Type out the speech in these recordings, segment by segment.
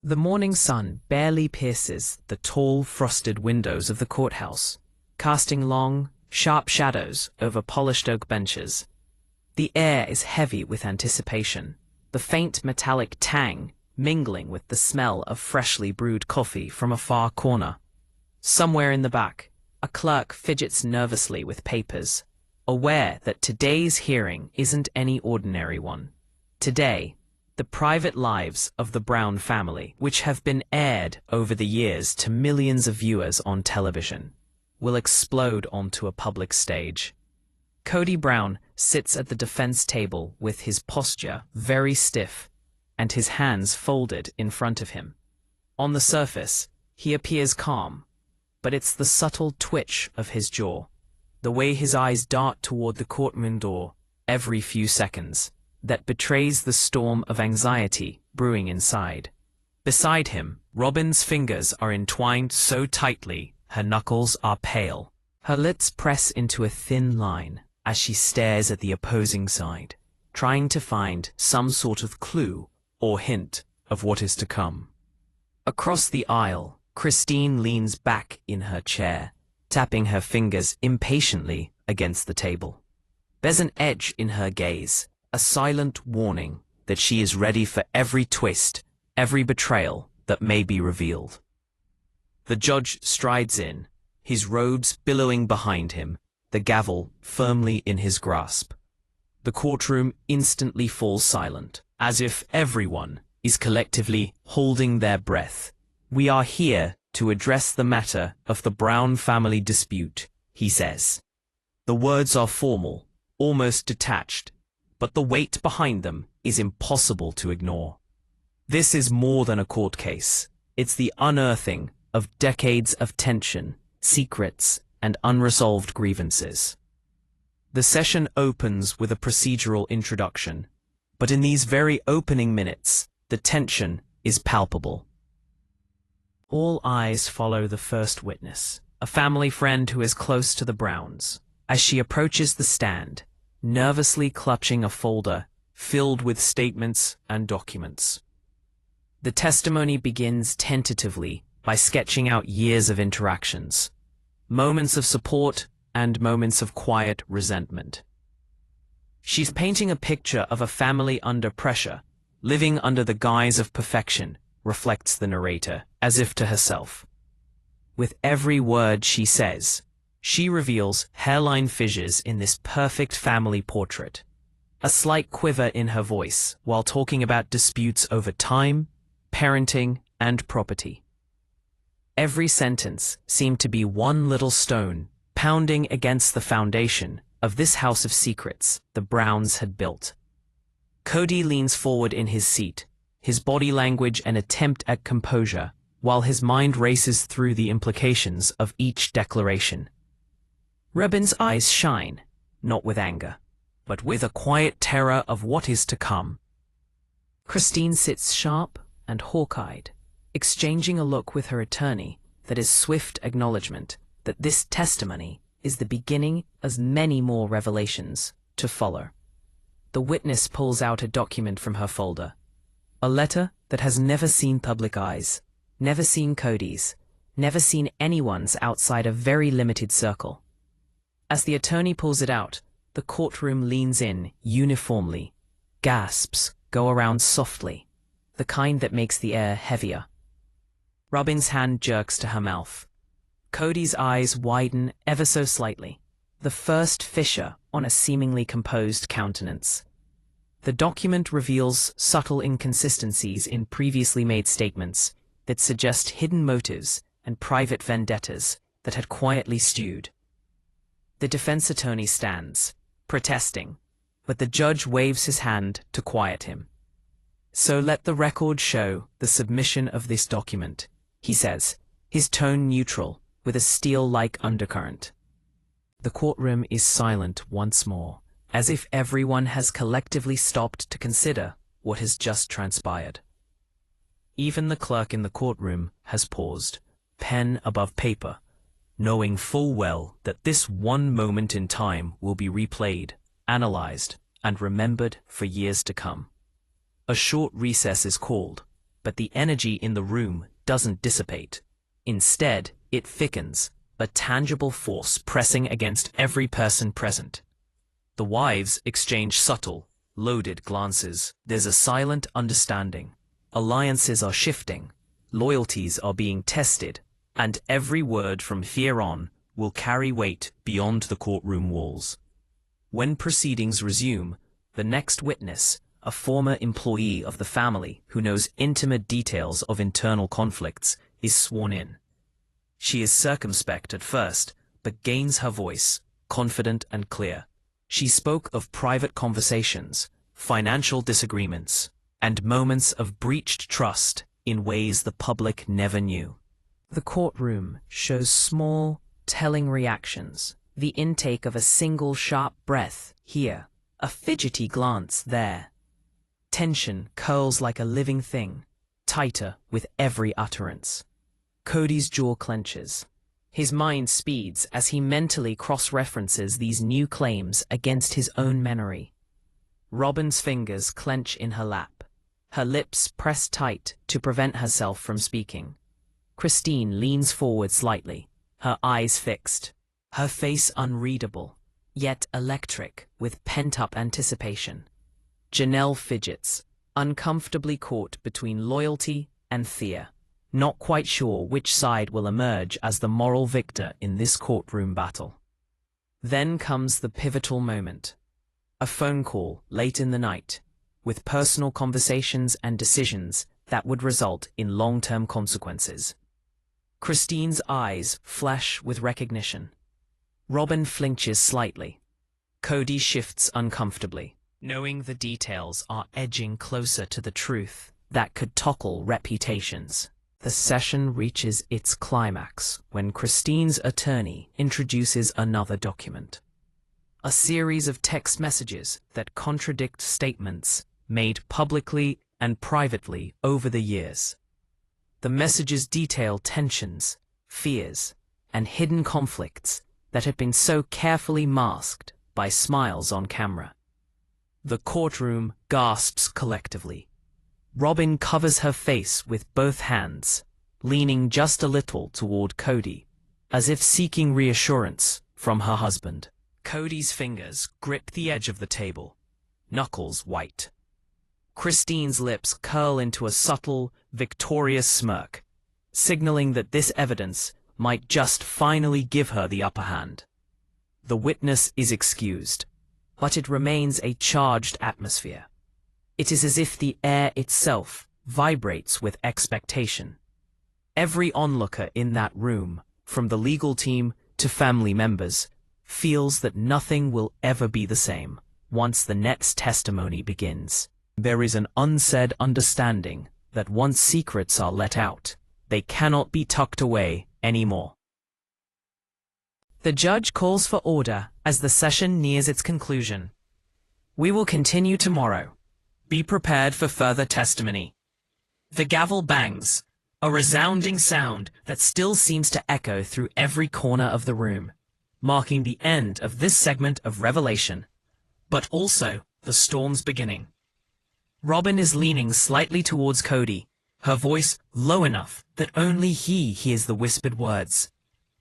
The morning sun barely pierces the tall, frosted windows of the courthouse, casting long, sharp shadows over polished oak benches. The air is heavy with anticipation, the faint metallic tang mingling with the smell of freshly brewed coffee from a far corner. Somewhere in the back, a clerk fidgets nervously with papers, aware that today's hearing isn't any ordinary one. Today, the private lives of the Brown family, which have been aired over the years to millions of viewers on television, will explode onto a public stage. Kody Brown sits at the defense table with his posture very stiff and his hands folded in front of him. On the surface, he appears calm, but it's the subtle twitch of his jaw, the way his eyes dart toward the courtroom door every few seconds, that betrays the storm of anxiety brewing inside. Beside him, Robyn's fingers are entwined so tightly her knuckles are pale. Her lips press into a thin line as she stares at the opposing side, trying to find some sort of clue or hint of what is to come. Across the aisle, Christine leans back in her chair, tapping her fingers impatiently against the table. There's an edge in her gaze, a silent warning that she is ready for every twist, every betrayal that may be revealed. The judge strides in, his robes billowing behind him, the gavel firmly in his grasp. The courtroom instantly falls silent, as if everyone is collectively holding their breath. "We are here to address the matter of the Brown family dispute," he says. The words are formal, almost detached, but the weight behind them is impossible to ignore. This is more than a court case. It's the unearthing of decades of tension, secrets, and unresolved grievances. The session opens with a procedural introduction, but in these very opening minutes, the tension is palpable. All eyes follow the first witness, a family friend who is close to the Browns, as she approaches the stand, nervously clutching a folder filled with statements and documents. The testimony begins tentatively by sketching out years of interactions, moments of support and moments of quiet resentment. She's painting a picture of a family under pressure, living under the guise of perfection, reflects the narrator, as if to herself. With every word she says, she reveals hairline fissures in this perfect family portrait, a slight quiver in her voice while talking about disputes over time, parenting, and property. Every sentence seemed to be one little stone pounding against the foundation of this house of secrets the Browns had built. Kody leans forward in his seat, his body language an attempt at composure, while his mind races through the implications of each declaration. Robyn's eyes shine, not with anger, but with a quiet terror of what is to come. Christine sits sharp and hawk-eyed, exchanging a look with her attorney that is swift acknowledgement that this testimony is the beginning of many more revelations to follow. The witness pulls out a document from her folder, a letter that has never seen public eyes, never seen Kody's, never seen anyone's outside a very limited circle. As the attorney pulls it out, the courtroom leans in uniformly. Gasps go around softly, the kind that makes the air heavier. Robyn's hand jerks to her mouth. Kody's eyes widen ever so slightly, the first fissure on a seemingly composed countenance. The document reveals subtle inconsistencies in previously made statements that suggest hidden motives and private vendettas that had quietly stewed. The defense attorney stands, protesting, but the judge waves his hand to quiet him. "So let the record show the submission of this document," he says, his tone neutral, with a steel-like undercurrent. The courtroom is silent once more, as if everyone has collectively stopped to consider what has just transpired. Even the clerk in the courtroom has paused, pen above paper, knowing full well that this one moment in time will be replayed, analyzed, and remembered for years to come. A short recess is called, But the energy in the room doesn't dissipate. Instead, it thickens, a tangible force pressing against every person present. The wives exchange subtle, loaded glances. There's a silent understanding. Alliances are shifting, loyalties are being tested, and every word from here on will carry weight beyond the courtroom walls. When proceedings resume, the next witness, a former employee of the family who knows intimate details of internal conflicts, is sworn in. She is circumspect at first, but gains her voice, confident and clear. She spoke of private conversations, financial disagreements, and moments of breached trust in ways the public never knew. The courtroom shows small, telling reactions, the intake of a single sharp breath here, a fidgety glance there. Tension curls like a living thing, tighter with every utterance. Kody's jaw clenches. His mind speeds as he mentally cross-references these new claims against his own memory. Robyn's fingers clench in her lap, her lips pressed tight to prevent herself from speaking. Christine leans forward slightly, her eyes fixed, her face unreadable, yet electric with pent-up anticipation. Janelle fidgets, uncomfortably caught between loyalty and fear, not quite sure which side will emerge as the moral victor in this courtroom battle. Then comes the pivotal moment. A phone call late in the night, with personal conversations and decisions that would result in long-term consequences. Christine's eyes flash with recognition. Robyn flinches slightly. Kody shifts uncomfortably, knowing the details are edging closer to the truth that could topple reputations. The session reaches its climax when Christine's attorney introduces another document. A series of text messages that contradict statements made publicly and privately over the years. The messages detail tensions, fears, and hidden conflicts that had been so carefully masked by smiles on camera. The courtroom gasps collectively. Robyn covers her face with both hands, leaning just a little toward Kody, as if seeking reassurance from her husband. Kody's fingers grip the edge of the table, knuckles white. Christine's lips curl into a subtle, victorious smirk, signaling that this evidence might just finally give her the upper hand. The witness is excused, but it remains a charged atmosphere. It is as if the air itself vibrates with expectation. Every onlooker in that room, from the legal team to family members, feels that nothing will ever be the same once the next testimony begins. There is an unsaid understanding that once secrets are let out, they cannot be tucked away anymore. The judge calls for order as the session nears its conclusion. We will continue tomorrow. Be prepared for further testimony. The gavel bangs, a resounding sound that still seems to echo through every corner of the room, marking the end of this segment of revelation, but also the storm's beginning. Robyn is leaning slightly towards Kody, her voice low enough that only he hears the whispered words.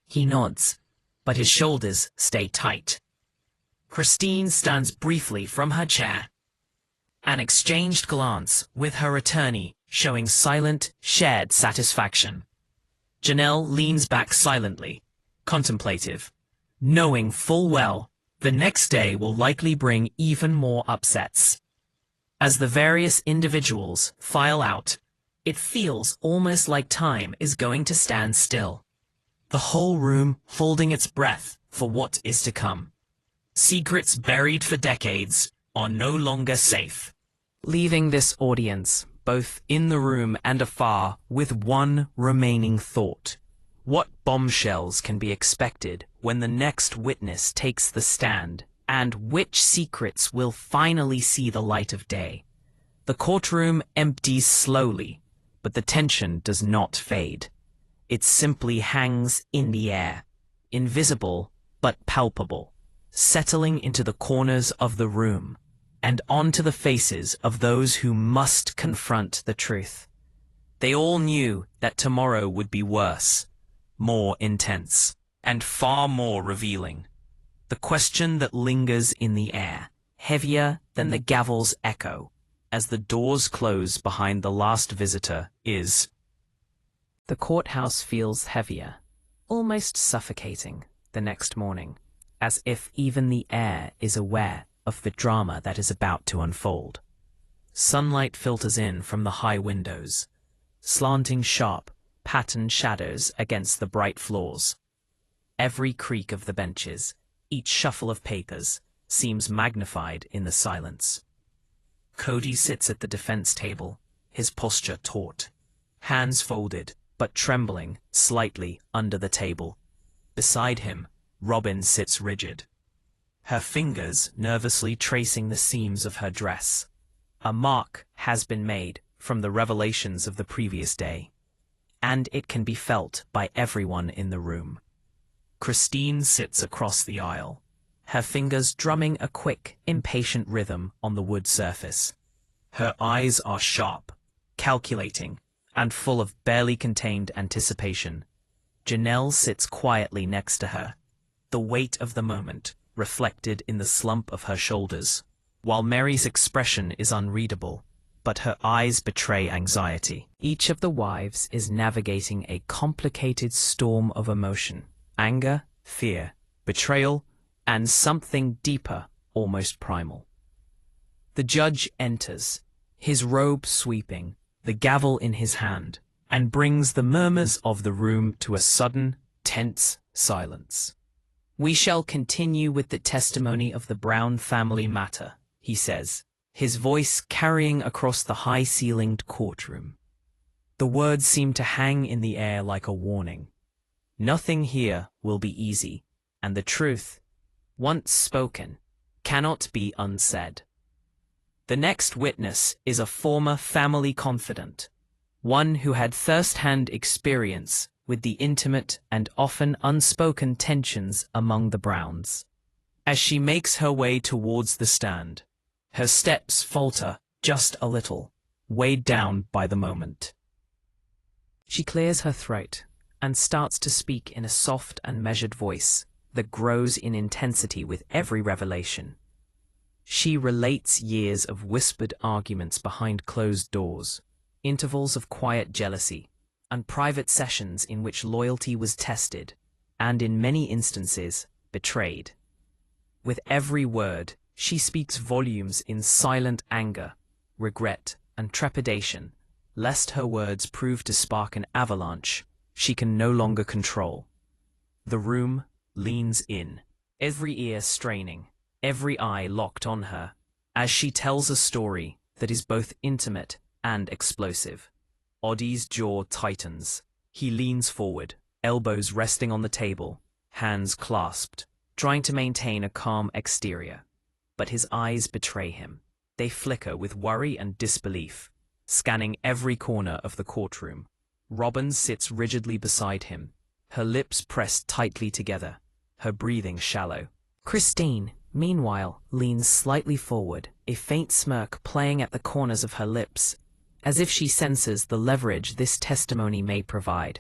He nods, but his shoulders stay tight. Christine stands briefly from her chair, an exchanged glance with her attorney showing silent, shared satisfaction. Janelle leans back silently, contemplative, knowing full well the next day will likely bring even more upsets. As the various individuals file out, it feels almost like time is going to stand still. The whole room holding its breath for what is to come. Secrets buried for decades are no longer safe. Leaving this audience, both in the room and afar, with one remaining thought. What bombshells can be expected when the next witness takes the stand, and which secrets will finally see the light of day? The courtroom empties slowly, but the tension does not fade. It simply hangs in the air, invisible but palpable, settling into the corners of the room and onto the faces of those who must confront the truth. They all knew that tomorrow would be worse, more intense, and far more revealing. The question that lingers in the air, heavier than the gavel's echo, as the doors close behind the last visitor, is: the courthouse feels heavier, almost suffocating, the next morning, as if even the air is aware of the drama that is about to unfold. Sunlight filters in from the high windows, slanting sharp, patterned shadows against the bright floors. Every creak of the benches, each shuffle of papers, seems magnified in the silence. Kody sits at the defense table, his posture taut, hands folded, but trembling slightly under the table. Beside him, Robyn sits rigid, her fingers nervously tracing the seams of her dress. A mark has been made from the revelations of the previous day, and it can be felt by everyone in the room. Christine sits across the aisle, her fingers drumming a quick, impatient rhythm on the wood surface. Her eyes are sharp, calculating, and full of barely contained anticipation. Janelle sits quietly next to her, the weight of the moment reflected in the slump of her shoulders, while Meri's expression is unreadable, but her eyes betray anxiety. Each of the wives is navigating a complicated storm of emotion: anger, fear, betrayal, and something deeper, almost primal. The judge enters, his robe sweeping, the gavel in his hand, and brings the murmurs of the room to a sudden, tense silence. "We shall continue with the testimony of the Brown family matter," he says, his voice carrying across the high-ceilinged courtroom. The words seem to hang in the air like a warning. Nothing here will be easy, and the truth, once spoken, cannot be unsaid. The next witness is a former family confidant, one who had first-hand experience with the intimate and often unspoken tensions among the Browns. As she makes her way towards the stand, her steps falter just a little, weighed down by the moment. She clears her throat and starts to speak in a soft and measured voice that grows in intensity with every revelation. She relates years of whispered arguments behind closed doors, intervals of quiet jealousy, and private sessions in which loyalty was tested, and in many instances, betrayed. With every word, she speaks volumes in silent anger, regret, and trepidation, lest her words prove to spark an avalanche she can no longer control. The room leans in, every ear straining, every eye locked on her, as she tells a story that is both intimate and explosive. Odie's jaw tightens. He leans forward, elbows resting on the table, hands clasped, trying to maintain a calm exterior. But his eyes betray him. They flicker with worry and disbelief, scanning every corner of the courtroom. Robyn sits rigidly beside him, her lips pressed tightly together, her breathing shallow. Christine, meanwhile, leans slightly forward, a faint smirk playing at the corners of her lips, as if she senses the leverage this testimony may provide.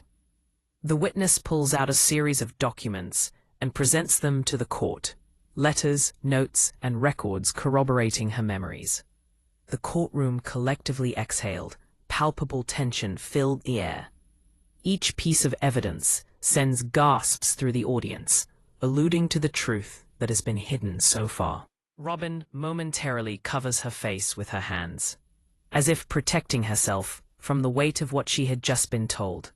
The witness pulls out a series of documents and presents them to the court, letters, notes, and records corroborating her memories. The courtroom collectively exhaled, palpable tension filled the air. Each piece of evidence sends gasps through the audience, alluding to the truth that has been hidden so far. Robyn momentarily covers her face with her hands, as if protecting herself from the weight of what she had just been told,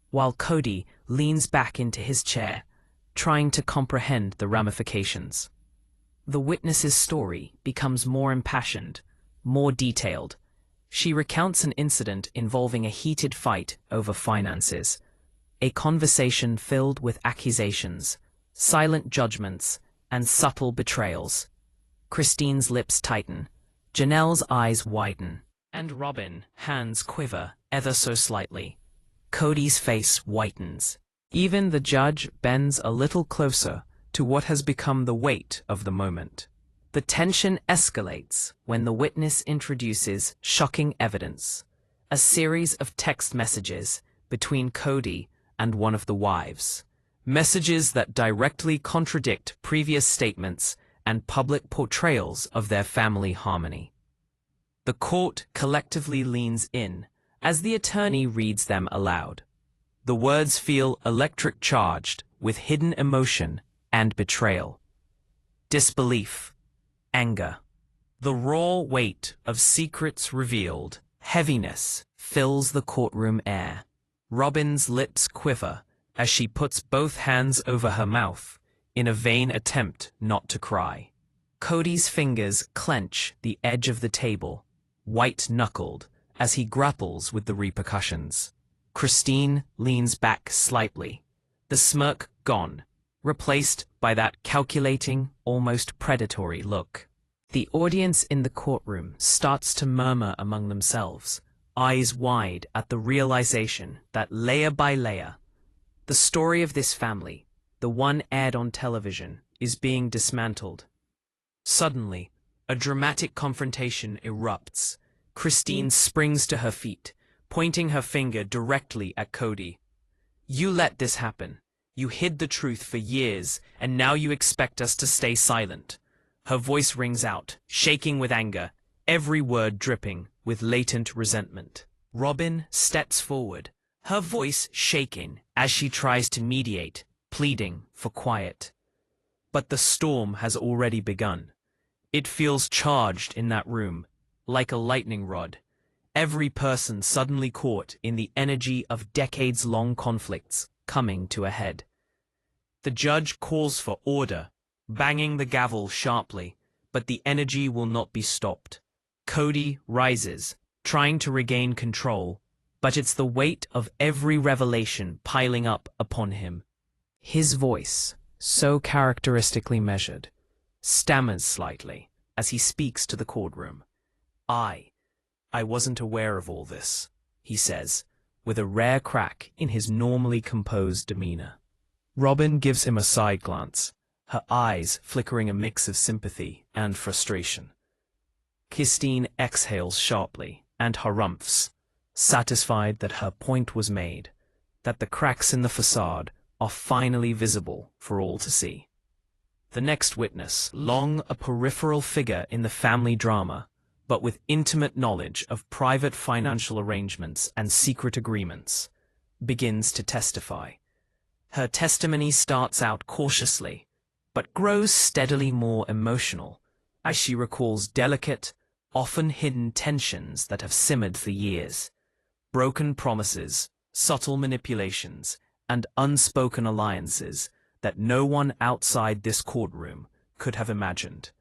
while Kody leans back into his chair, trying to comprehend the ramifications. The witness's story becomes more impassioned, more detailed. She recounts an incident involving a heated fight over finances, a conversation filled with accusations, silent judgments, and subtle betrayals. Christine's lips tighten, Janelle's eyes widen, and Robyn, hands quiver ever so slightly. Kody's face whitens. Even the judge bends a little closer to what has become the weight of the moment. The tension escalates when the witness introduces shocking evidence, a series of text messages between Kody and one of the wives. Messages that directly contradict previous statements and public portrayals of their family harmony. The court collectively leans in as the attorney reads them aloud. The words feel electric charged with hidden emotion and betrayal. Disbelief, anger. The raw weight of secrets revealed, heaviness fills the courtroom air. Robyn's lips quiver as she puts both hands over her mouth in a vain attempt not to cry. Kody's fingers clench the edge of the table, white-knuckled, as he grapples with the repercussions. Christine leans back slightly, the smirk gone, replaced by that calculating, almost predatory look. The audience in the courtroom starts to murmur among themselves, eyes wide at the realization that layer by layer, the story of this family, the one aired on television, is being dismantled. Suddenly, a dramatic confrontation erupts. Christine springs to her feet, pointing her finger directly at Kody. "You let this happen. You hid the truth for years, and now you expect us to stay silent." Her voice rings out, shaking with anger, every word dripping with latent resentment. Robyn steps forward, her voice shaking as she tries to mediate, pleading for quiet. But the storm has already begun. It feels charged in that room, like a lightning rod. Every person suddenly caught in the energy of decades-long conflicts coming to a head. The judge calls for order, banging the gavel sharply, but the energy will not be stopped. Kody rises, trying to regain control, but it's the weight of every revelation piling up upon him. His voice, so characteristically measured, stammers slightly as he speaks to the courtroom. I wasn't aware of all this," he says, with a rare crack in his normally composed demeanor. Robyn gives him a side glance, her eyes flickering a mix of sympathy and frustration. Christine exhales sharply and harumphs, satisfied that her point was made, that the cracks in the facade are finally visible for all to see. The next witness, long a peripheral figure in the family drama, but with intimate knowledge of private financial arrangements and secret agreements, begins to testify. Her testimony starts out cautiously, but grows steadily more emotional as she recalls delicate, often hidden tensions that have simmered for years, broken promises, subtle manipulations, and unspoken alliances that no one outside this courtroom could have imagined.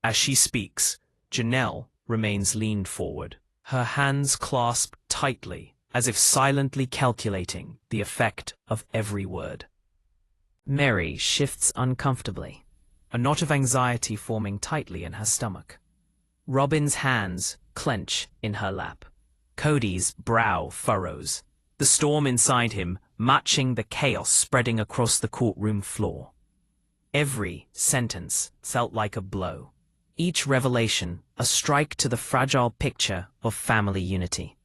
As she speaks, Janelle remains leaned forward, her hands clasped tightly as if silently calculating the effect of every word. Meri shifts uncomfortably, a knot of anxiety forming tightly in her stomach. Robyn's hands clench in her lap. Kody's brow furrows, the storm inside him matching the chaos spreading across the courtroom floor. Every sentence felt like a blow, each revelation a strike to the fragile picture of family unity.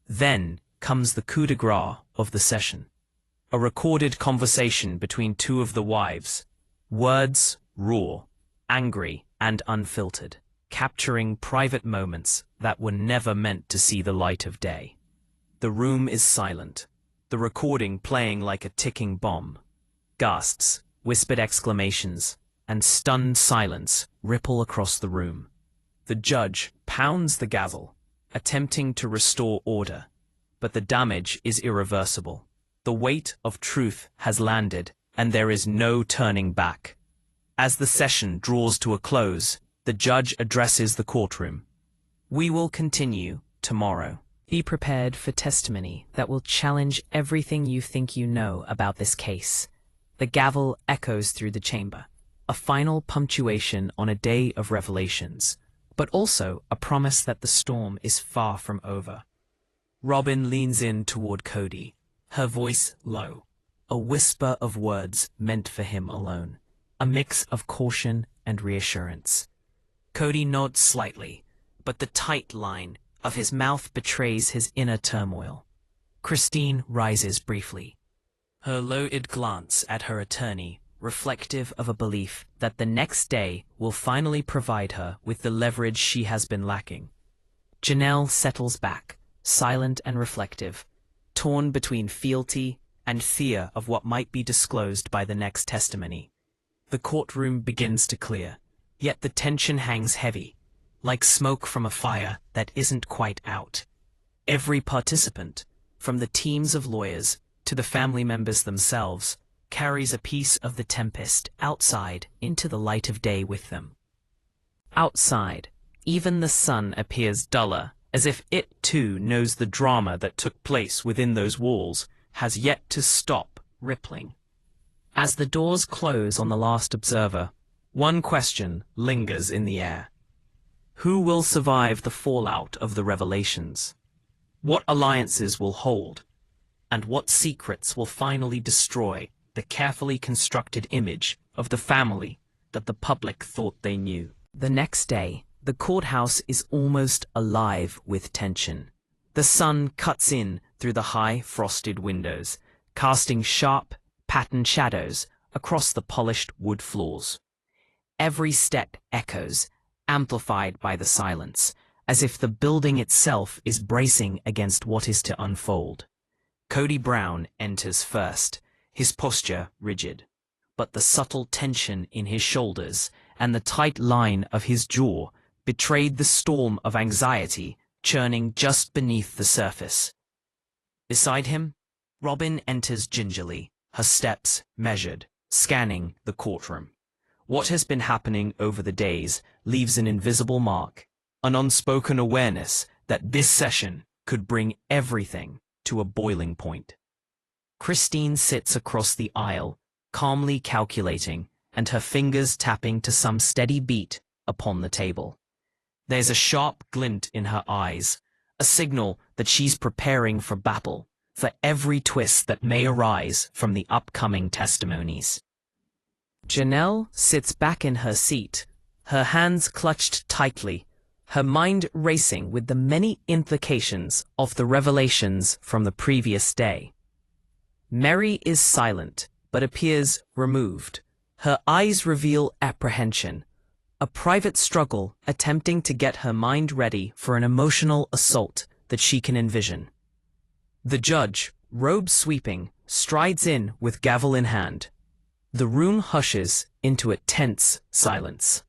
Then comes the coup de grace of the session. A recorded conversation between two of the wives, words raw, angry, and unfiltered, capturing private moments that were never meant to see the light of day. The room is silent, the recording playing like a ticking bomb. Gasps, whispered exclamations, and stunned silence ripple across the room. The judge pounds the gavel, attempting to restore order, but the damage is irreversible. The weight of truth has landed, and there is no turning back. As the session draws to a close, the judge addresses the courtroom. "We will continue tomorrow. Be prepared for testimony that will challenge everything you think you know about this case." The gavel echoes through the chamber, a final punctuation on a day of revelations, but also a promise that the storm is far from over. Robyn leans in toward Kody, her voice low, a whisper of words meant for him alone, a mix of caution and reassurance. Kody nods slightly, but the tight line of his mouth betrays his inner turmoil. Christine rises briefly, her lowered glance at her attorney reflective of a belief that the next day will finally provide her with the leverage she has been lacking. Janelle settles back, silent and reflective, torn between fealty and fear of what might be disclosed by the next testimony. The courtroom begins to clear, yet the tension hangs heavy, like smoke from a fire that isn't quite out. Every participant, from the teams of lawyers to the family members themselves, carries a piece of the tempest outside into the light of day with them. Outside, even the sun appears duller, as if it too knows the drama that took place within those walls has yet to stop rippling. As the doors close on the last observer, one question lingers in the air. Who will survive the fallout of the revelations? What alliances will hold? And what secrets will finally destroy the carefully constructed image of the family that the public thought they knew? The next day, the courthouse is almost alive with tension. The sun cuts in through the high frosted windows, casting sharp, patterned shadows across the polished wood floors. Every step echoes, amplified by the silence, as if the building itself is bracing against what is to unfold. Kody Brown enters first, his posture rigid, but the subtle tension in his shoulders and the tight line of his jaw betrayed the storm of anxiety churning just beneath the surface. Beside him, Robyn enters gingerly, her steps measured, scanning the courtroom. What has been happening over the days leaves an invisible mark, an unspoken awareness that this session could bring everything to a boiling point. Christine sits across the aisle, calmly calculating, and her fingers tapping to some steady beat upon the table. There's a sharp glint in her eyes, a signal that she's preparing for battle, for every twist that may arise from the upcoming testimonies. Janelle sits back in her seat, her hands clutched tightly, her mind racing with the many implications of the revelations from the previous day. Meri is silent, but appears removed. Her eyes reveal apprehension, a private struggle attempting to get her mind ready for an emotional assault that she can envision. The judge, robe sweeping, strides in with gavel in hand. The room hushes into a tense silence.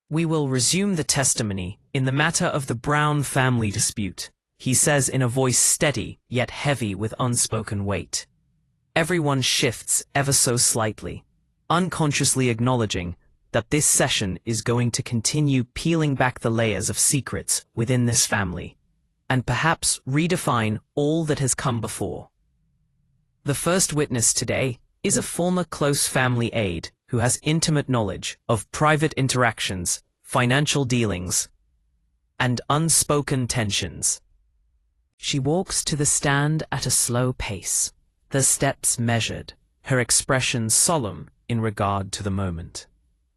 "We will resume the testimony in the matter of the Brown family dispute," he says in a voice steady yet heavy with unspoken weight. Everyone shifts ever so slightly, unconsciously acknowledging that this session is going to continue peeling back the layers of secrets within this family, and perhaps redefine all that has come before. The first witness today is a former close family aide who has intimate knowledge of private interactions, financial dealings, and unspoken tensions. She walks to the stand at a slow pace, the steps measured, her expression solemn in regard to the moment.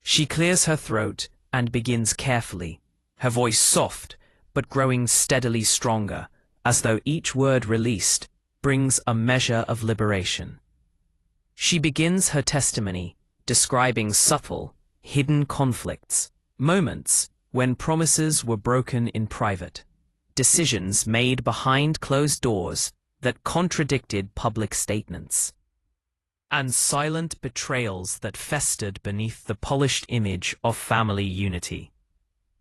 She clears her throat and begins carefully, her voice soft but growing steadily stronger, as though each word released brings a measure of liberation. She begins her testimony, describing subtle, hidden conflicts, moments when promises were broken in private, decisions made behind closed doors that contradicted public statements, and silent betrayals that festered beneath the polished image of family unity.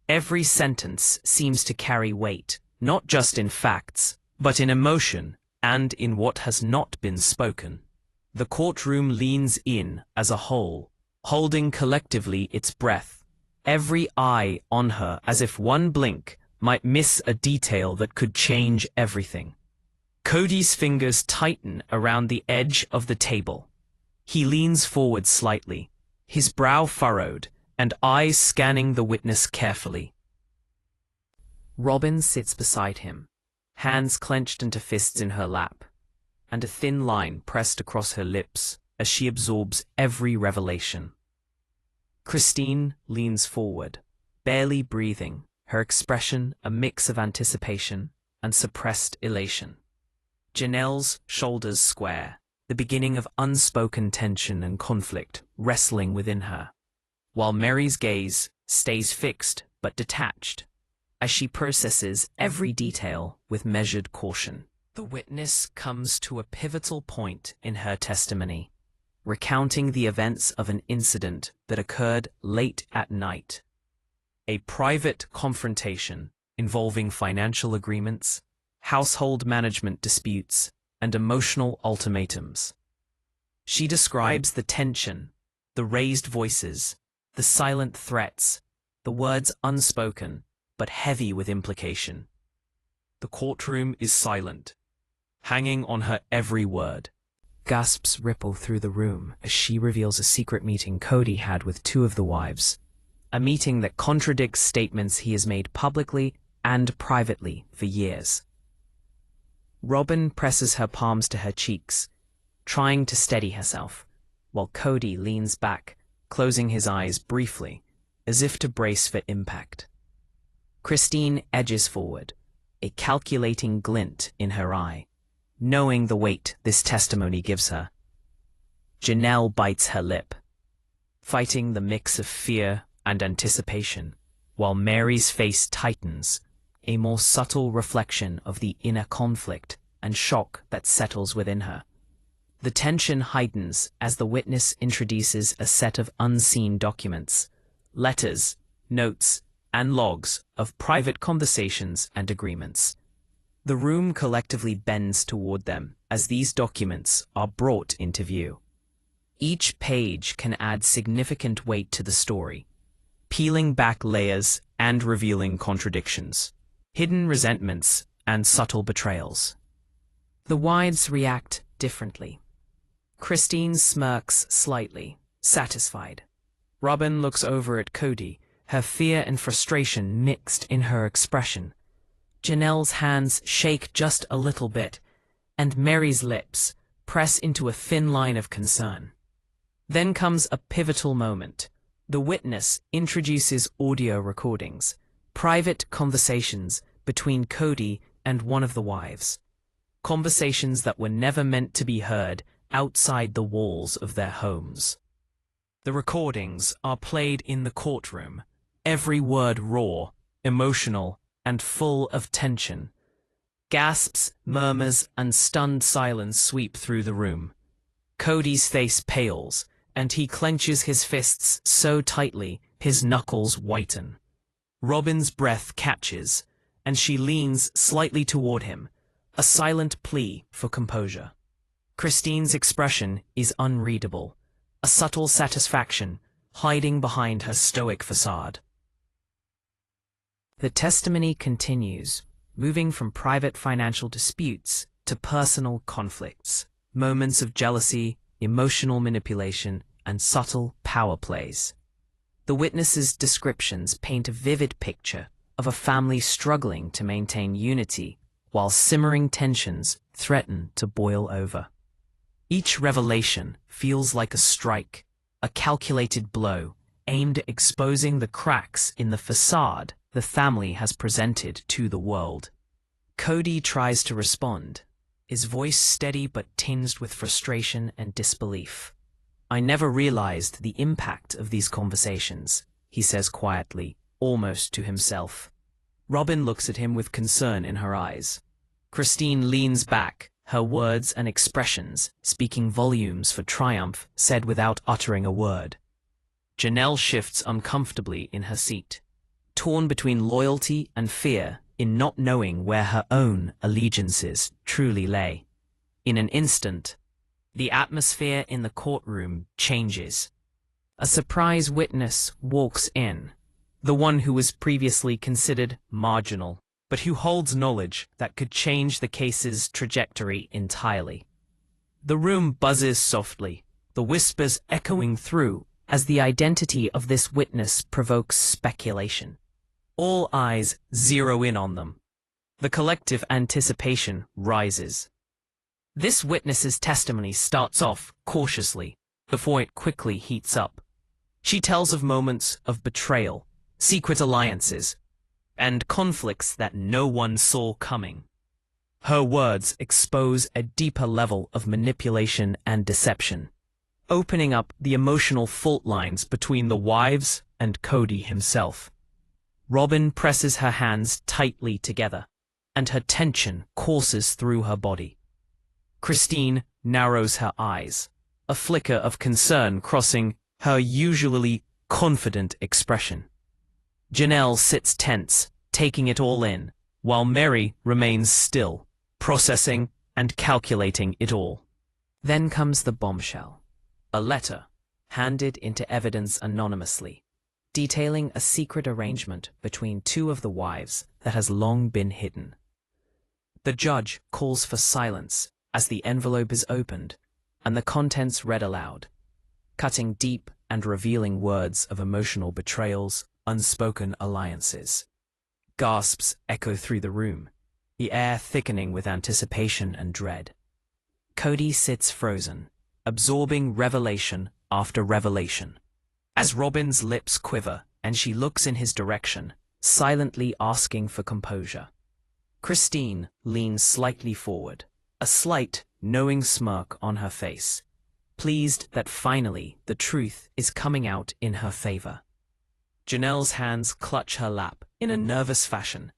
Every sentence seems to carry weight, not just in facts, but in emotion and in what has not been spoken. The courtroom leans in as a whole, holding collectively its breath, every eye on her as if one blink might miss a detail that could change everything. Kody's fingers tighten around the edge of the table. He leans forward slightly, his brow furrowed, and eyes scanning the witness carefully. Robyn sits beside him, hands clenched into fists in her lap, and a thin line pressed across her lips as she absorbs every revelation. Christine leans forward, barely breathing, her expression a mix of anticipation and suppressed elation. Janelle's shoulders square, the beginning of unspoken tension and conflict wrestling within her, while Meri's gaze stays fixed but detached, as she processes every detail with measured caution. The witness comes to a pivotal point in her testimony, recounting the events of an incident that occurred late at night. A private confrontation involving financial agreements, household management disputes, and emotional ultimatums. She describes the tension, the raised voices, the silent threats, the words unspoken but heavy with implication. The courtroom is silent, hanging on her every word. Gasps ripple through the room as she reveals a secret meeting Kody had with two of the wives, a meeting that contradicts statements he has made publicly and privately for years. Robyn presses her palms to her cheeks, trying to steady herself, while Kody leans back, closing his eyes briefly, as if to brace for impact. Christine edges forward, a calculating glint in her eye, knowing the weight this testimony gives her. Janelle bites her lip, fighting the mix of fear and anticipation, while Meri's face tightens, a more subtle reflection of the inner conflict and shock that settles within her. The tension heightens as the witness introduces a set of unseen documents, letters, notes, and logs of private conversations and agreements. The room collectively bends toward them as these documents are brought into view. Each page can add significant weight to the story, peeling back layers and revealing contradictions, hidden resentments, and subtle betrayals. The wives react differently. Christine smirks slightly, satisfied. Robyn looks over at Kody, her fear and frustration mixed in her expression. Janelle's hands shake just a little bit, and Meri's lips press into a thin line of concern. Then comes a pivotal moment. The witness introduces audio recordings, private conversations between Kody and one of the wives. Conversations that were never meant to be heard outside the walls of their homes. The recordings are played in the courtroom, every word raw, emotional, and full of tension. Gasps, murmurs, and stunned silence sweep through the room. Kody's face pales, and he clenches his fists so tightly his knuckles whiten. Robyn's breath catches, and she leans slightly toward him, a silent plea for composure. Christine's expression is unreadable, a subtle satisfaction hiding behind her stoic facade. The testimony continues, moving from private financial disputes to personal conflicts, moments of jealousy, emotional manipulation, and subtle power plays. The witnesses' descriptions paint a vivid picture of a family struggling to maintain unity while simmering tensions threaten to boil over. Each revelation feels like a strike, a calculated blow aimed at exposing the cracks in the facade the family has presented to the world. Kody tries to respond, his voice steady but tinged with frustration and disbelief. "I never realized the impact of these conversations," he says quietly, almost to himself. Robyn looks at him with concern in her eyes. Christine leans back, her words and expressions speaking volumes for triumph said without uttering a word. Janelle shifts uncomfortably in her seat, torn between loyalty and fear in not knowing where her own allegiances truly lay. In an instant, the atmosphere in the courtroom changes. A surprise witness walks in, the one who was previously considered marginal, but who holds knowledge that could change the case's trajectory entirely. The room buzzes softly, the whispers echoing through as the identity of this witness provokes speculation. All eyes zero in on them. The collective anticipation rises. This witness's testimony starts off cautiously, before it quickly heats up. She tells of moments of betrayal, secret alliances, and conflicts that no one saw coming. Her words expose a deeper level of manipulation and deception, opening up the emotional fault lines between the wives and Kody himself. Robyn presses her hands tightly together, and her tension courses through her body. Christine narrows her eyes, a flicker of concern crossing her usually confident expression. Janelle sits tense, taking it all in, while Meri remains still, processing and calculating it all. Then comes the bombshell. A letter, handed into evidence anonymously, detailing a secret arrangement between two of the wives that has long been hidden. The judge calls for silence as the envelope is opened and the contents read aloud, cutting deep and revealing words of emotional betrayals, unspoken alliances. Gasps echo through the room, the air thickening with anticipation and dread. Kody sits frozen, absorbing revelation after revelation. As Robyn's lips quiver and she looks in his direction, silently asking for composure. Christine leans slightly forward, a slight, knowing smirk on her face, pleased that finally the truth is coming out in her favor. Janelle's hands clutch her lap in a nervous fashion,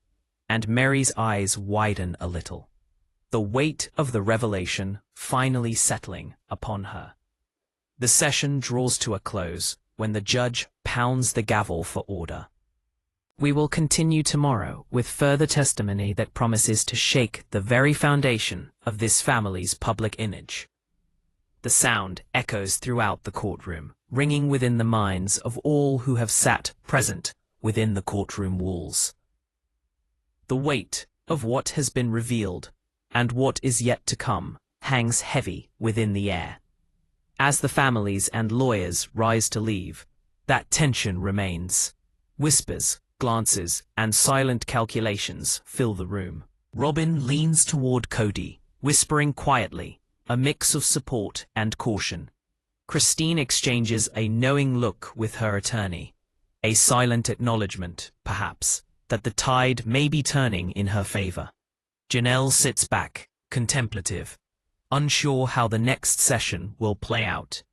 and Meri's eyes widen a little, the weight of the revelation finally settling upon her. The session draws to a close when the judge pounds the gavel for order. We will continue tomorrow with further testimony that promises to shake the very foundation of this family's public image. The sound echoes throughout the courtroom, ringing within the minds of all who have sat present within the courtroom walls. The weight of what has been revealed and what is yet to come hangs heavy within the air. As the families and lawyers rise to leave, that tension remains. Whispers, glances, and silent calculations fill the room. Robyn leans toward Kody, whispering quietly, a mix of support and caution. Christine exchanges a knowing look with her attorney, a silent acknowledgement, perhaps, that the tide may be turning in her favor. Janelle sits back, contemplative, unsure how the next session will play out.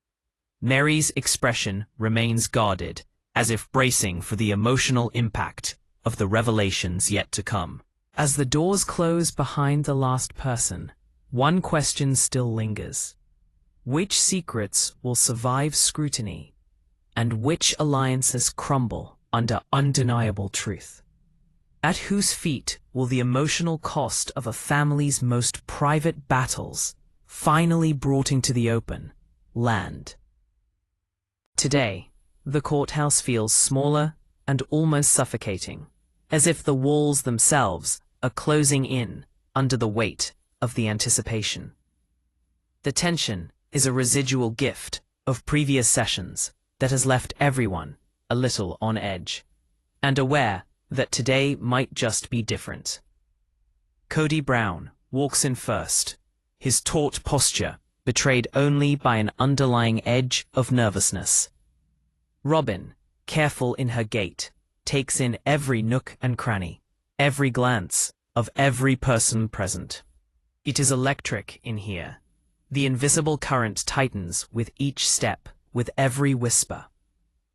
Meri's expression remains guarded, as if bracing for the emotional impact of the revelations yet to come. As the doors close behind the last person, one question still lingers. Which secrets will survive scrutiny, and which alliances crumble under undeniable truth? At whose feet will the emotional cost of a family's most private battles, finally brought into the open, land? Today, the courthouse feels smaller and almost suffocating, as if the walls themselves are closing in under the weight of the anticipation. The tension is a residual gift of previous sessions that has left everyone a little on edge, and aware that today might just be different. Kody Brown walks in first, his taut posture betrayed only by an underlying edge of nervousness. Robyn, careful in her gait, takes in every nook and cranny, every glance of every person present. It is electric in here. The invisible current tightens with each step, with every whisper.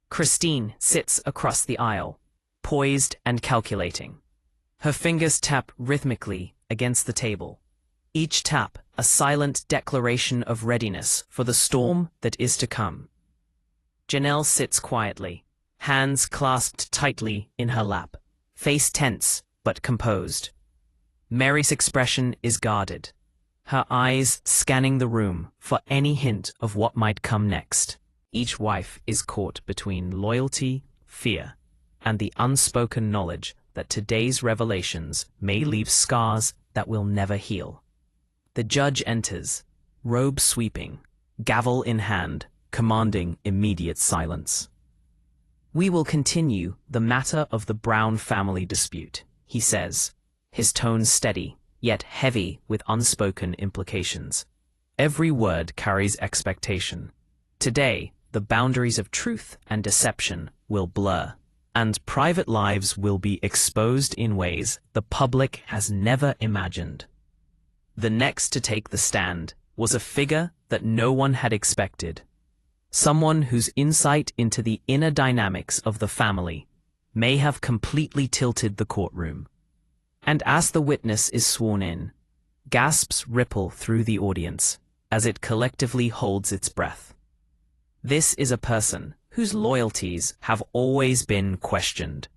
Christine sits across the aisle, poised and calculating. Her fingers tap rhythmically against the table, each tap a silent declaration of readiness for the storm that is to come. Janelle sits quietly, hands clasped tightly in her lap, face tense but composed. Meri's expression is guarded, her eyes scanning the room for any hint of what might come next. Each wife is caught between loyalty, fear, and the unspoken knowledge that today's revelations may leave scars that will never heal. The judge enters, robe sweeping, gavel in hand, commanding immediate silence. "We will continue the matter of the Brown family dispute," he says, his tone steady, yet heavy with unspoken implications. Every word carries expectation. Today, the boundaries of truth and deception will blur, and private lives will be exposed in ways the public has never imagined. The next to take the stand was a figure that no one had expected. Someone whose insight into the inner dynamics of the family may have completely tilted the courtroom. And as the witness is sworn in, gasps ripple through the audience as it collectively holds its breath. This is a person whose loyalties have always been questioned.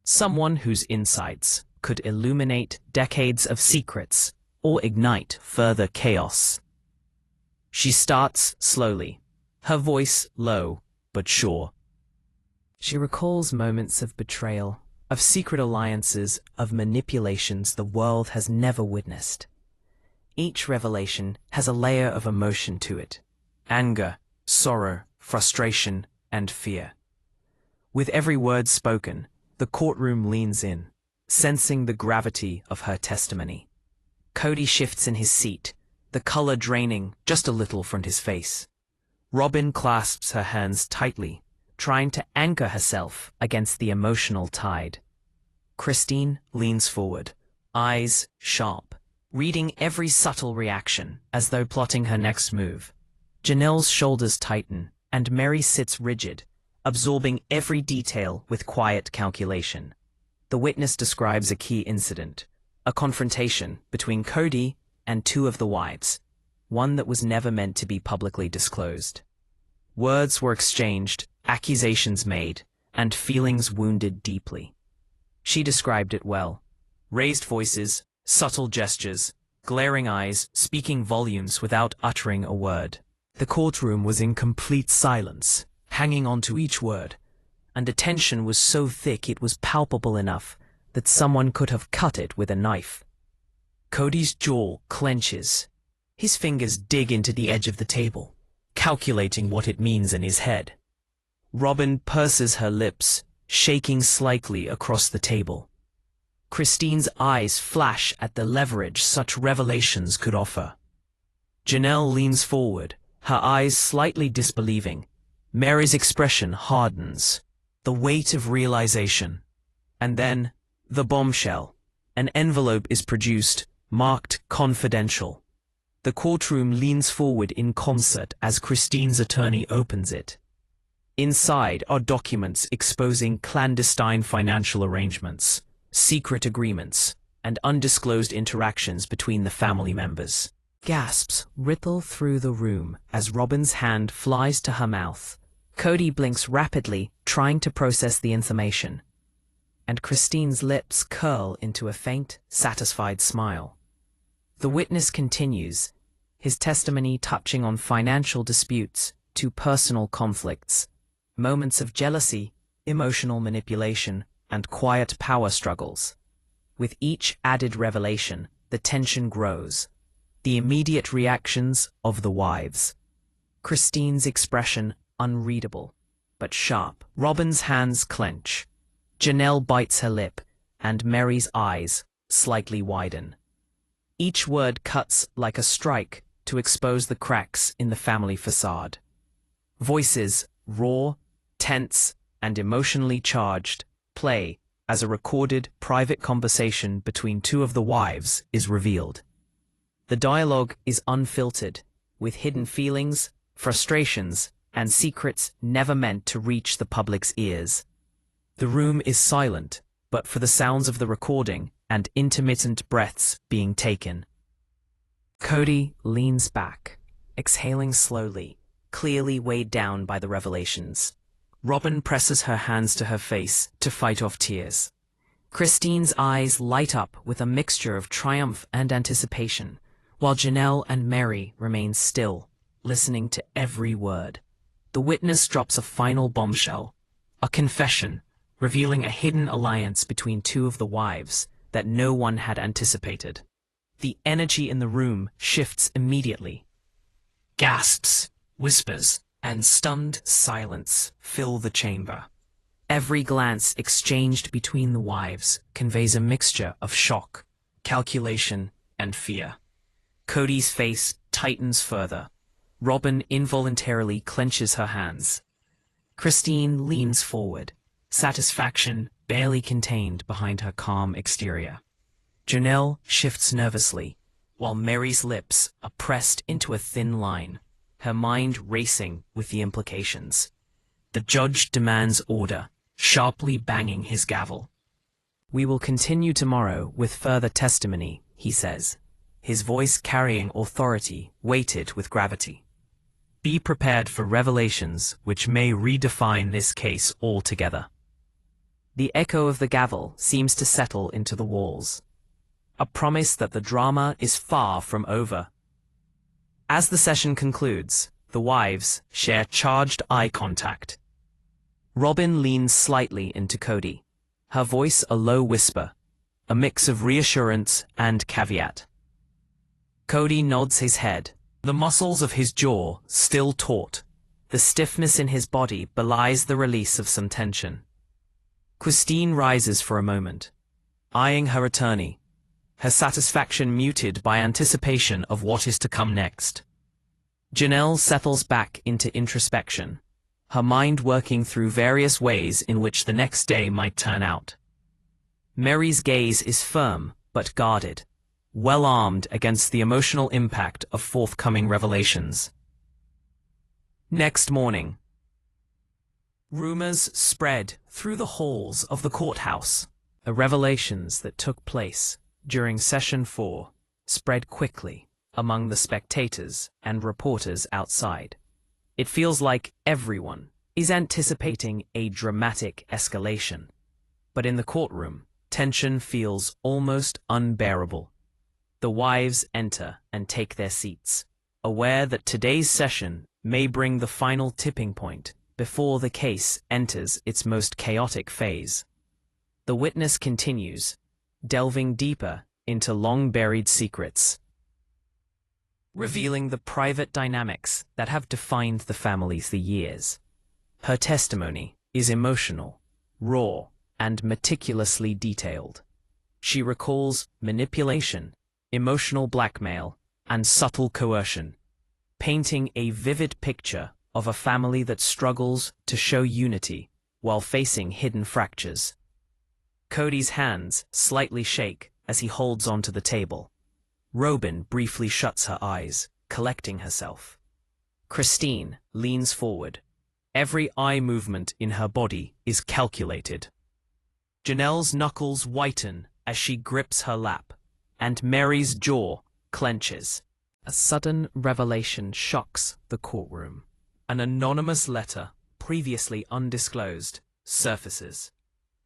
Someone whose insights could illuminate decades of secrets or ignite further chaos. She starts slowly, her voice low but sure. She recalls moments of betrayal, of secret alliances, of manipulations the world has never witnessed. Each revelation has a layer of emotion to it: anger, sorrow, frustration, and fear. With every word spoken, the courtroom leans in, sensing the gravity of her testimony. Kody shifts in his seat, the color draining just a little from his face. Robyn clasps her hands tightly, trying to anchor herself against the emotional tide. Christine leans forward, eyes sharp, reading every subtle reaction as though plotting her next move. Janelle's shoulders tighten, and Meri sits rigid, absorbing every detail with quiet calculation. The witness describes a key incident, a confrontation between Kody and two of the wives, one that was never meant to be publicly disclosed. Words were exchanged, accusations made, and feelings wounded deeply. She described it well. Raised voices, subtle gestures, glaring eyes, speaking volumes without uttering a word. The courtroom was in complete silence, hanging on to each word, and the tension was so thick it was palpable enough that someone could have cut it with a knife. Kody's jaw clenches. His fingers dig into the edge of the table, calculating what it means in his head. Robyn purses her lips, shaking slightly across the table. Christine's eyes flash at the leverage such revelations could offer. Janelle leans forward, her eyes slightly disbelieving. Meri's expression hardens, the weight of realization. And then, the bombshell. An envelope is produced, marked confidential. The courtroom leans forward in concert as Christine's attorney opens it. Inside are documents exposing clandestine financial arrangements, secret agreements, and undisclosed interactions between the family members. Gasps ripple through the room as Robyn's hand flies to her mouth. Kody blinks rapidly, trying to process the information. And Christine's lips curl into a faint, satisfied smile. The witness continues, his testimony touching on financial disputes to personal conflicts, moments of jealousy, emotional manipulation, and quiet power struggles. With each added revelation, the tension grows. The immediate reactions of the wives. Christine's expression unreadable, but sharp. Robyn's hands clench. Janelle bites her lip, and Meri's eyes slightly widen. Each word cuts like a strike to expose the cracks in the family facade. Voices, raw, tense, and emotionally charged, play as a recorded private conversation between two of the wives is revealed. The dialogue is unfiltered, with hidden feelings, frustrations, and secrets never meant to reach the public's ears. The room is silent, but for the sounds of the recording and intermittent breaths being taken. Kody leans back, exhaling slowly, clearly weighed down by the revelations. Robyn presses her hands to her face to fight off tears. Christine's eyes light up with a mixture of triumph and anticipation, while Janelle and Meri remain still, listening to every word. The witness drops a final bombshell, a confession, revealing a hidden alliance between two of the wives that no one had anticipated. The energy in the room shifts immediately. Gasps, whispers, and stunned silence fill the chamber. Every glance exchanged between the wives conveys a mixture of shock, calculation, and fear. Kody's face tightens further. Robyn involuntarily clenches her hands. Christine leans forward, satisfaction barely contained behind her calm exterior. Janelle shifts nervously, while Meri's lips are pressed into a thin line, her mind racing with the implications. The judge demands order, sharply banging his gavel. "We will continue tomorrow with further testimony," he says, his voice carrying authority weighted with gravity. "Be prepared for revelations which may redefine this case altogether." The echo of the gavel seems to settle into the walls, a promise that the drama is far from over. As the session concludes, the wives share charged eye contact. Robyn leans slightly into Kody, her voice a low whisper, a mix of reassurance and caveat. Kody nods his head, the muscles of his jaw still taut. The stiffness in his body belies the release of some tension. Christine rises for a moment, eyeing her attorney, her satisfaction muted by anticipation of what is to come next. Janelle settles back into introspection, her mind working through various ways in which the next day might turn out. Meri's gaze is firm but guarded, well armed against the emotional impact of forthcoming revelations. Next morning, rumors spread through the halls of the courthouse. The revelations that took place during Session 4 spread quickly among the spectators and reporters outside. It feels like everyone is anticipating a dramatic escalation. But in the courtroom, tension feels almost unbearable. The wives enter and take their seats, aware that today's session may bring the final tipping point before the case enters its most chaotic phase. The witness continues, delving deeper into long-buried secrets, revealing the private dynamics that have defined the family for years. Her testimony is emotional, raw, and meticulously detailed. She recalls manipulation, emotional blackmail, and subtle coercion, painting a vivid picture of a family that struggles to show unity while facing hidden fractures. Kody's hands slightly shake as he holds onto the table. Robyn briefly shuts her eyes, collecting herself. Christine leans forward. Every eye movement in her body is calculated. Janelle's knuckles whiten as she grips her lap, and Meri's jaw clenches. A sudden revelation shocks the courtroom. An anonymous letter, previously undisclosed, surfaces.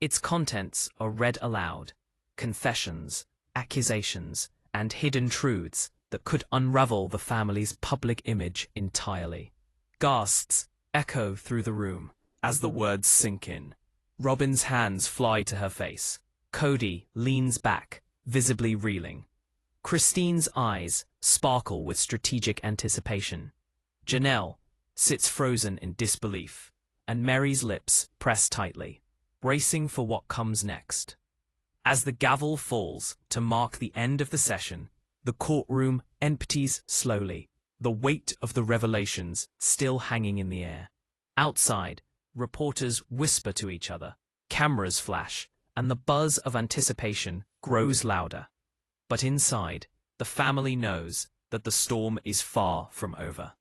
Its contents are read aloud, confessions, accusations, and hidden truths that could unravel the family's public image entirely. Gasps echo through the room as the words sink in. Robyn's hands fly to her face. Kody leans back, visibly reeling. Christine's eyes sparkle with strategic anticipation. Janelle sits frozen in disbelief, and Meri's lips press tightly, bracing for what comes next. As the gavel falls to mark the end of the session, the courtroom empties slowly, the weight of the revelations still hanging in the air. Outside, reporters whisper to each other, cameras flash, and the buzz of anticipation grows louder. But inside, the family knows that the storm is far from over.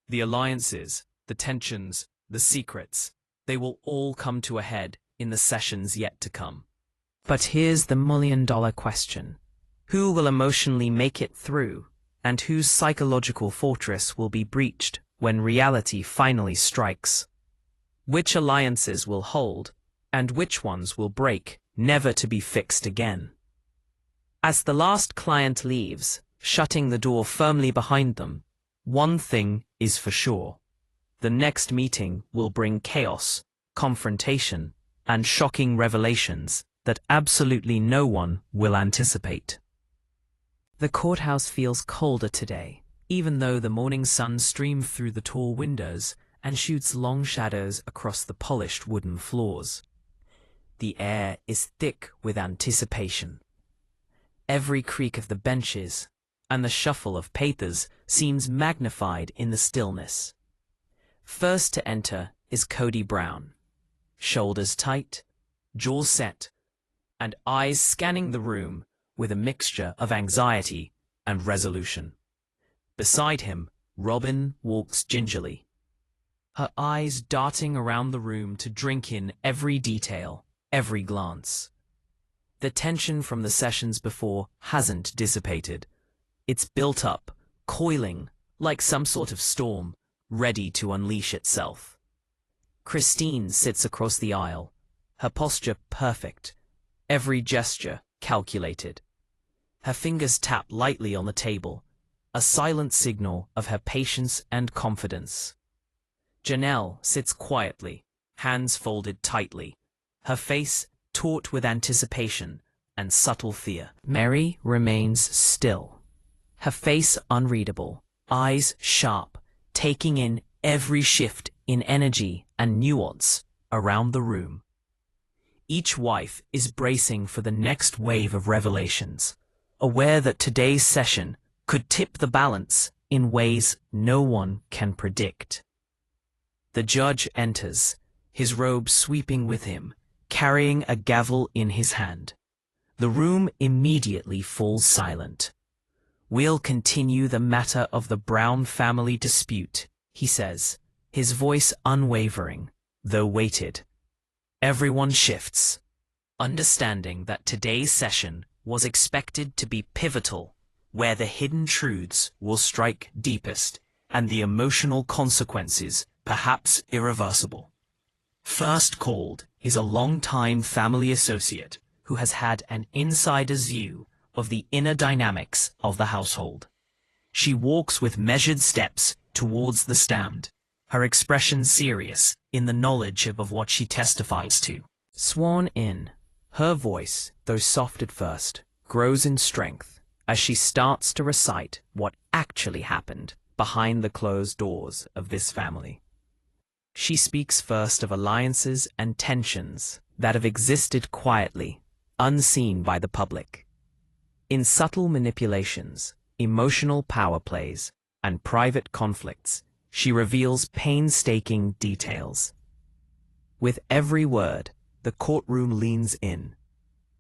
The alliances, the tensions, the secrets, they will all come to a head in the sessions yet to come. But here's the million-dollar question. Who will emotionally make it through, and whose psychological fortress will be breached when reality finally strikes? Which alliances will hold, and which ones will break, never to be fixed again? As the last client leaves, shutting the door firmly behind them, one thing is for sure. The next meeting will bring chaos, confrontation, and shocking revelations that absolutely no one will anticipate. The courthouse feels colder today, even though the morning sun streams through the tall windows and shoots long shadows across the polished wooden floors. The air is thick with anticipation. Every creak of the benches and the shuffle of papers seems magnified in the stillness. First to enter is Kody Brown. shoulders tight, jaw set, and eyes scanning the room with a mixture of anxiety and resolution. Beside him, Robyn walks gingerly, her eyes darting around the room to drink in every detail, every glance. The tension from the sessions before hasn't dissipated. It's built up, coiling, like some sort of storm, ready to unleash itself. Christine sits across the aisle, her posture perfect, every gesture calculated. Her fingers tap lightly on the table, a silent signal of her patience and confidence. Janelle sits quietly, hands folded tightly, her face taut with anticipation and subtle fear. Meri remains still, her face unreadable, eyes sharp, taking in every shift in energy and nuance around the room. Each wife is bracing for the next wave of revelations, aware that today's session could tip the balance in ways no one can predict. The judge enters, his robe sweeping with him, carrying a gavel in his hand. The room immediately falls silent. "We'll continue the matter of the Brown family dispute," he says, his voice unwavering, though weighted. Everyone shifts, understanding that today's session was expected to be pivotal, where the hidden truths will strike deepest and the emotional consequences perhaps irreversible. First called is a longtime family associate who has had an insider's view of the inner dynamics of the household. She walks with measured steps towards the stand, her expression serious in the knowledge of what she testifies to. Sworn in, her voice, though soft at first, grows in strength as she starts to recite what actually happened behind the closed doors of this family. She speaks first of alliances and tensions that have existed quietly, unseen by the public. In subtle manipulations, emotional power plays, and private conflicts, she reveals painstaking details. With every word, the courtroom leans in,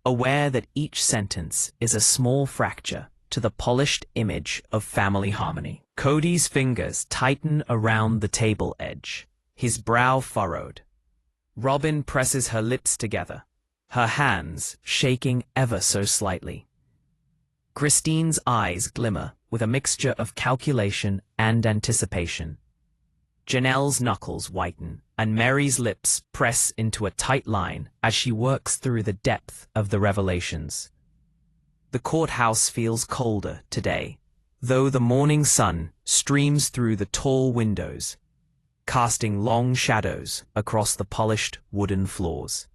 aware that each sentence is a small fracture to the polished image of family harmony. Kody's fingers tighten around the table edge, his brow furrowed. Robyn presses her lips together, her hands shaking ever so slightly. Christine's eyes glimmer with a mixture of calculation and anticipation. Janelle's knuckles whiten, and Meri's lips press into a tight line as she works through the depth of the revelations. The courthouse feels colder today, though the morning sun streams through the tall windows, casting long shadows across the polished wooden floors.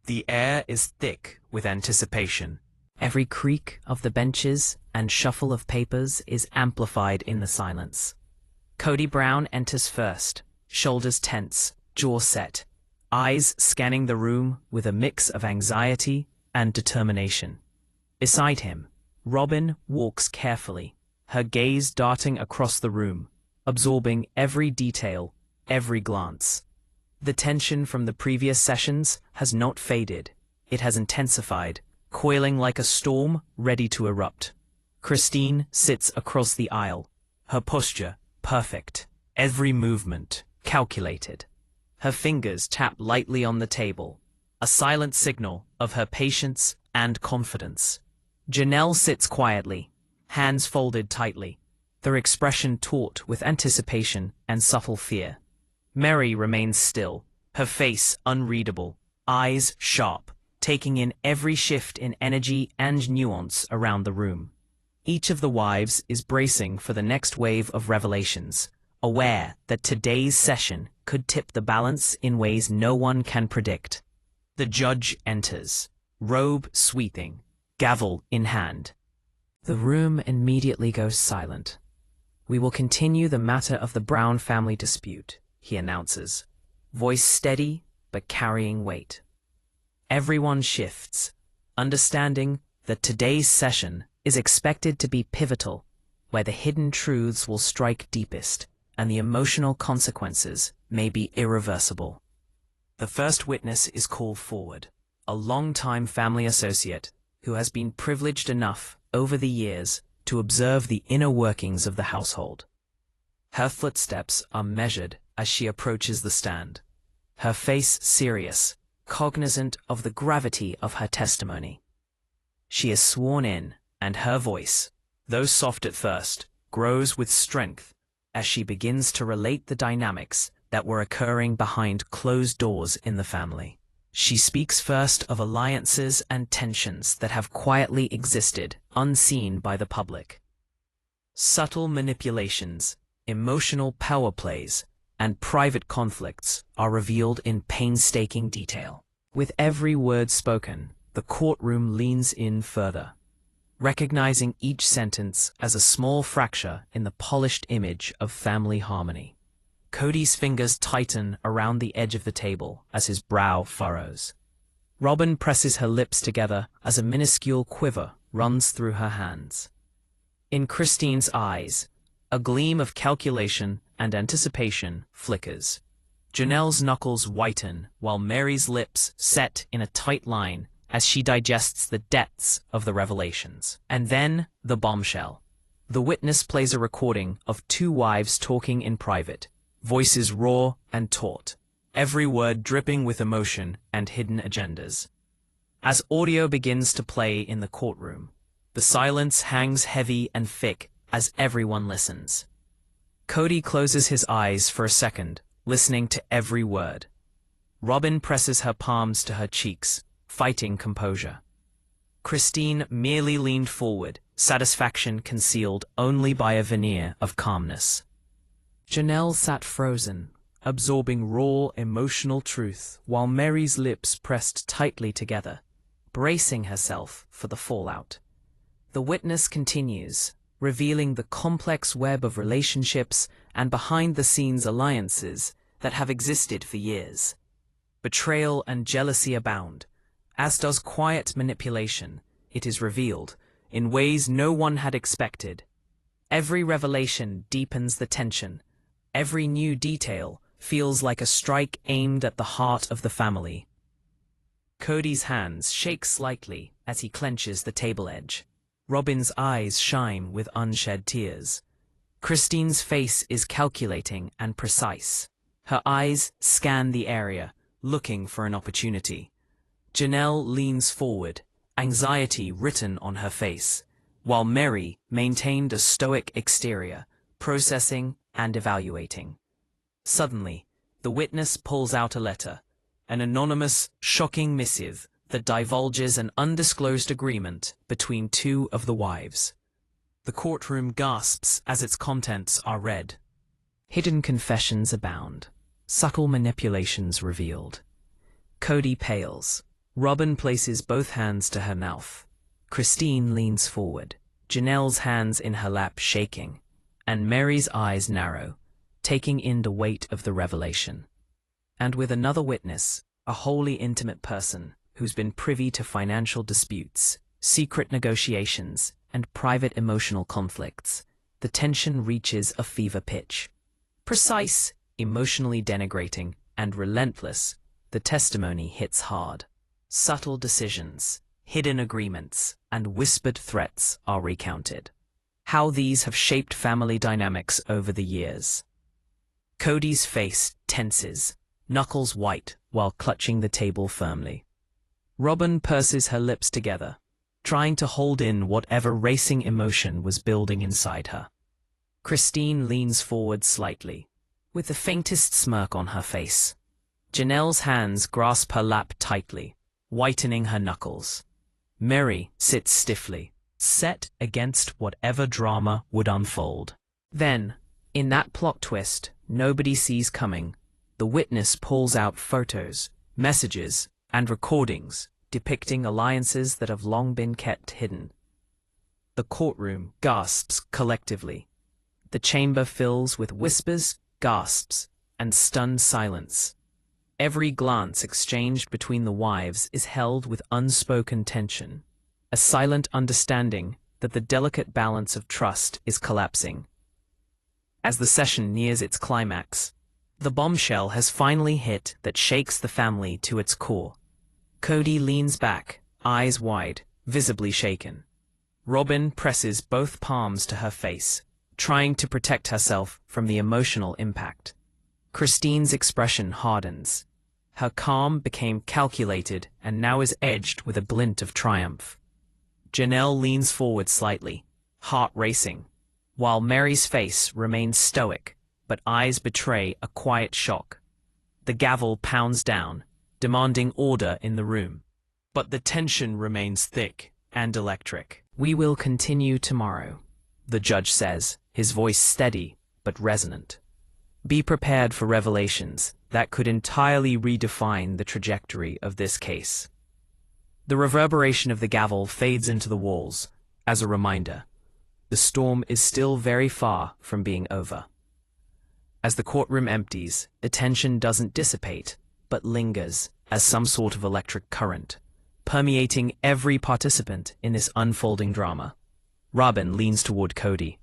The air is thick with anticipation. Every creak of the benches and shuffle of papers is amplified in the silence. Kody Brown enters first, shoulders tense, jaw set, eyes scanning the room with a mix of anxiety and determination. Beside him, Robyn walks carefully, her gaze darting across the room, absorbing every detail, every glance. The tension from the previous sessions has not faded. It has intensified, coiling like a storm ready to erupt. Christine sits across the aisle, her posture perfect, every movement calculated. Her fingers tap lightly on the table, a silent signal of her patience and confidence. Janelle sits quietly, hands folded tightly, their expression taut with anticipation and subtle fear. Meri remains still, her face unreadable, eyes sharp, taking in every shift in energy and nuance around the room. Each of the wives is bracing for the next wave of revelations, aware that today's session could tip the balance in ways no one can predict. The judge enters, robe sweeping, gavel in hand. The room immediately goes silent. "We will continue the matter of the Brown family dispute," he announces, voice steady but carrying weight. Everyone shifts, understanding that today's session is expected to be pivotal, where the hidden truths will strike deepest and the emotional consequences may be irreversible. The first witness is called forward, a long-time family associate who has been privileged enough over the years to observe the inner workings of the household. Her footsteps are measured as she approaches the stand, her face serious, cognizant of the gravity of her testimony. She is sworn in, and her voice, though soft at first, grows with strength as she begins to relate the dynamics that were occurring behind closed doors in the family. She speaks first of alliances and tensions that have quietly existed, unseen by the public. Subtle manipulations, emotional power plays, and private conflicts are revealed in painstaking detail. With every word spoken, the courtroom leans in further, recognizing each sentence as a small fracture in the polished image of family harmony. Kody's fingers tighten around the edge of the table as his brow furrows. Robyn presses her lips together as a minuscule quiver runs through her hands. In Christine's eyes, a gleam of calculation and anticipation flickers. Janelle's knuckles whiten while Meri's lips set in a tight line as she digests the depths of the revelations. And then, the bombshell. The witness plays a recording of two wives talking in private, voices raw and taut, every word dripping with emotion and hidden agendas. As audio begins to play in the courtroom, the silence hangs heavy and thick as everyone listens. Kody closes his eyes for a second, listening to every word. Robyn presses her palms to her cheeks, fighting composure. Christine merely leaned forward, satisfaction concealed only by a veneer of calmness. Janelle sat frozen, absorbing raw, emotional truth, while Meri's lips pressed tightly together, bracing herself for the fallout. The witness continues, revealing the complex web of relationships and behind-the-scenes alliances that have existed for years. Betrayal and jealousy abound, as does quiet manipulation, it is revealed, in ways no one had expected. Every revelation deepens the tension. Every new detail feels like a strike aimed at the heart of the family. Kody's hands shake slightly as he clenches the table edge. Robyn's eyes shine with unshed tears. Christine's face is calculating and precise. Her eyes scan the area, looking for an opportunity. Janelle leans forward, anxiety written on her face, while Meri maintained a stoic exterior, processing and evaluating. Suddenly, the witness pulls out a letter, an anonymous, shocking missive that divulges an undisclosed agreement between two of the wives. The courtroom gasps as its contents are read. Hidden confessions abound, subtle manipulations revealed. Kody pales. Robyn places both hands to her mouth. Christine leans forward, Janelle's hands in her lap shaking, and Meri's eyes narrow, taking in the weight of the revelation. And with another witness, a wholly intimate person who's been privy to financial disputes, secret negotiations, and private emotional conflicts, the tension reaches a fever pitch. Precise, emotionally denigrating, and relentless, the testimony hits hard. Subtle decisions, hidden agreements, and whispered threats are recounted. How these have shaped family dynamics over the years. Kody's face tenses, knuckles white while clutching the table firmly. Robyn purses her lips together, trying to hold in whatever racing emotion was building inside her. Christine leans forward slightly, with the faintest smirk on her face. Janelle's hands grasp her lap tightly, whitening her knuckles. Meri sits stiffly, set against whatever drama would unfold. Then, in that plot twist nobody sees coming, the witness pulls out photos, messages, and recordings depicting alliances that have long been kept hidden. The courtroom gasps collectively. The chamber fills with whispers, gasps, and stunned silence. Every glance exchanged between the wives is held with unspoken tension, a silent understanding that the delicate balance of trust is collapsing. As the session nears its climax, The bombshell has finally hit that shakes the family to its core. Kody leans back, eyes wide, visibly shaken. Robyn presses both palms to her face, trying to protect herself from the emotional impact. Christine's expression hardens. Her calm became calculated and now is edged with a glint of triumph. Janelle leans forward slightly, heart racing, while Meri's face remains stoic, but eyes betray a quiet shock. The gavel pounds down, demanding order in the room. But the tension remains thick and electric. "We will continue tomorrow," the judge says, his voice steady but resonant. "Be prepared for revelations that could entirely redefine the trajectory of this case." The reverberation of the gavel fades into the walls, as a reminder. The storm is still very far from being over. As the courtroom empties, the tension doesn't dissipate, but lingers as some sort of electric current, permeating every participant in this unfolding drama. Robyn leans toward Kody,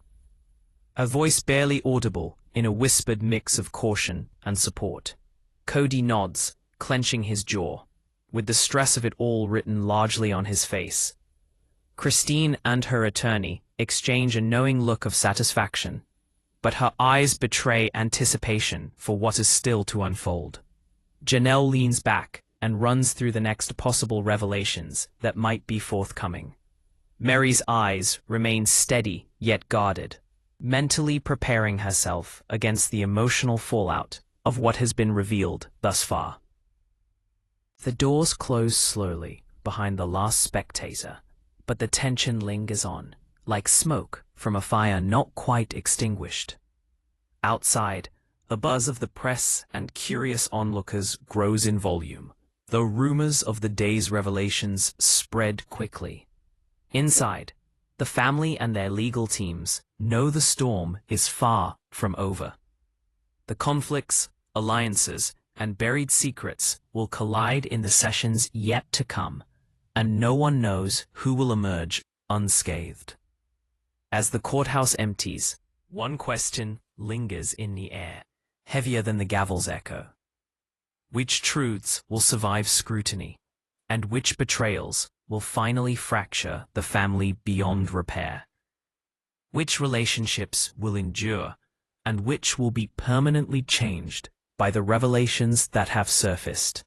her voice barely audible in a whispered mix of caution and support. Kody nods, clenching his jaw, with the stress of it all written largely on his face. Christine and her attorney exchange a knowing look of satisfaction, but her eyes betray anticipation for what is still to unfold. Janelle leans back and runs through the next possible revelations that might be forthcoming. Meri's eyes remain steady yet guarded, mentally preparing herself against the emotional fallout of what has been revealed thus far. The doors close slowly behind the last spectator, but the tension lingers on, like smoke from a fire not quite extinguished. Outside, the buzz of the press and curious onlookers grows in volume, though rumors of the day's revelations spread quickly. Inside, the family and their legal teams know the storm is far from over. The conflicts, alliances, and buried secrets will collide in the sessions yet to come, and no one knows who will emerge unscathed. As the courthouse empties, one question lingers in the air, heavier than the gavel's echo. Which truths will survive scrutiny, and which betrayals will finally fracture the family beyond repair? Which relationships will endure, and which will be permanently changed by the revelations that have surfaced?